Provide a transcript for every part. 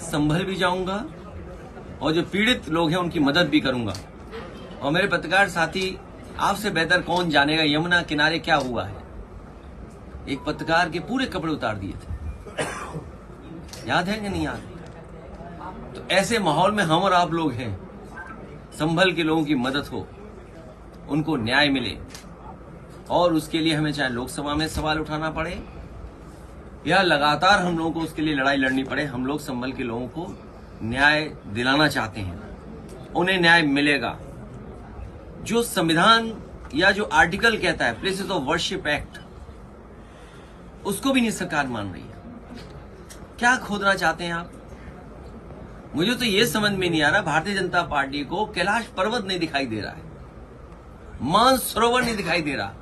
संभल भी जाऊंगा और जो पीड़ित लोग हैं उनकी मदद भी करूंगा। और मेरे पत्रकार साथी, आपसे बेहतर कौन जानेगा यमुना किनारे क्या हुआ है। एक पत्रकार के पूरे कपड़े उतार दिए थे, याद है कि नहीं याद? तो ऐसे माहौल में हम और आप लोग हैं। संभल के लोगों की मदद हो, उनको न्याय मिले, और उसके लिए हमें चाहे लोकसभा में सवाल उठाना पड़े या लगातार हम लोगों को उसके लिए लड़ाई लड़नी पड़े, हम लोग संभल के लोगों को न्याय दिलाना चाहते हैं। उन्हें न्याय मिलेगा। जो संविधान या जो आर्टिकल कहता है प्लेसेस ऑफ वर्शिप एक्ट, उसको भी नहीं सरकार मान रही है। क्या खोदना चाहते हैं आप? मुझे तो यह समझ में नहीं आ रहा, भारतीय जनता पार्टी को कैलाश पर्वत नहीं दिखाई दे रहा है, मानसरोवर नहीं दिखाई दे रहा।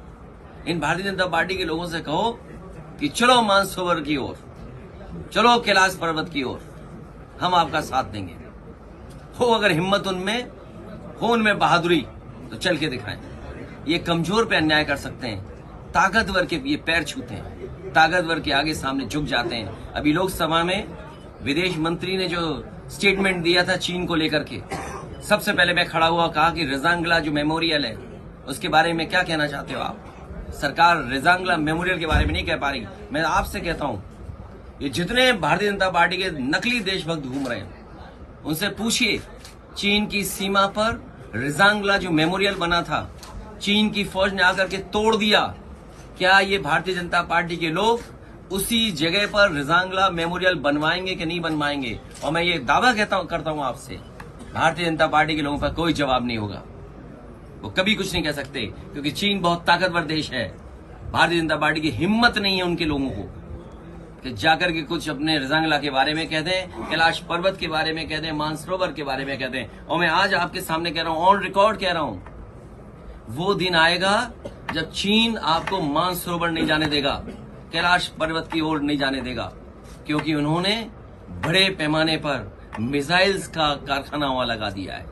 इन भारतीय जनता पार्टी के लोगों से कहो कि चलो मानसरोवर की ओर, चलो कैलाश पर्वत की ओर, हम आपका साथ देंगे। हो अगर हिम्मत उनमें हो, उनमें बहादुरी, तो चल के दिखाएं। ये कमजोर पे अन्याय कर सकते हैं, ताकतवर के ये पैर छूते हैं, ताकतवर के आगे सामने झुक जाते हैं। अभी लोकसभा में विदेश मंत्री ने जो स्टेटमेंट दिया था चीन को लेकर के, सबसे पहले मैं खड़ा हुआ, कहा कि रेजांगला जो मेमोरियल है उसके बारे में क्या कहना चाहते हो आप? सरकार रेजांगला मेमोरियल के बारे में नहीं कह पा रही। मैं आपसे कहता हूं, ये जितने भारतीय जनता पार्टी के नकली देशभक्त घूम रहे हैं, उनसे पूछिए, चीन की सीमा पर रेजांगला जो मेमोरियल बना था, चीन की फौज ने आकर के तोड़ दिया। क्या ये भारतीय जनता पार्टी के लोग उसी जगह पर रेजांगला मेमोरियल बनवाएंगे कि नहीं बनवाएंगे? और मैं ये दावा करता हूं आपसे, भारतीय जनता पार्टी के लोगों का कोई जवाब नहीं होगा। वो कभी कुछ नहीं कह सकते, क्योंकि चीन बहुत ताकतवर देश है। भारतीय जनता पार्टी की हिम्मत नहीं है उनके लोगों को कि जाकर के कुछ अपने रेजांगला के बारे में कह दें, कैलाश पर्वत के बारे में कह दें, मानसरोवर के बारे में कह दें। और मैं आज आपके सामने कह रहा हूं, ऑन रिकॉर्ड कह रहा हूं, वो दिन आएगा जब चीन आपको मानसरोवर नहीं जाने देगा, कैलाश पर्वत की ओर नहीं जाने देगा, क्योंकि उन्होंने बड़े पैमाने पर मिसाइल्स का कारखाना वहां लगा दिया है।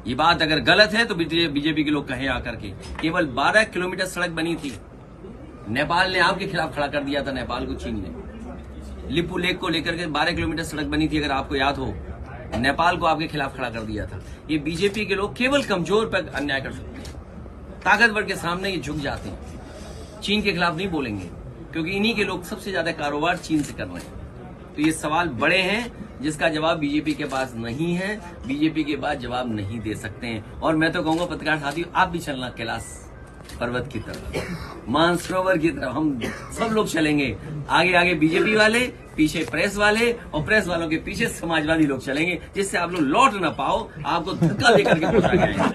ये बात अगर गलत है तो बीजेपी के लोग कहें आकर के। केवल 12 किलोमीटर सड़क बनी थी, नेपाल ने आपके खिलाफ खड़ा कर दिया था। नेपाल को चीन ने लिपू लेक को लेकर के 12 किलोमीटर सड़क बनी थी, अगर आपको याद हो, नेपाल को आपके खिलाफ खड़ा कर दिया था। ये बीजेपी के लोग केवल कमजोर पर अन्याय कर सकते हैं, ताकतवर के सामने ये झुक जाते हैं। चीन के खिलाफ नहीं बोलेंगे, क्योंकि इन्हीं के लोग सबसे ज्यादा कारोबार चीन से कर रहे हैं। तो ये सवाल बड़े हैं जिसका जवाब बीजेपी के पास नहीं है, बीजेपी के पास जवाब नहीं दे सकते हैं। और मैं तो कहूंगा पत्रकार साथियों, आप भी चलना कैलाश पर्वत की तरफ, मानसरोवर की तरफ, हम सब लोग चलेंगे। आगे आगे बीजेपी वाले, पीछे प्रेस वाले, और प्रेस वालों के पीछे समाजवादी लोग चलेंगे, जिससे आप लोग लौट ना पाओ, आपको धक्का देकर के पहुंचा गया है।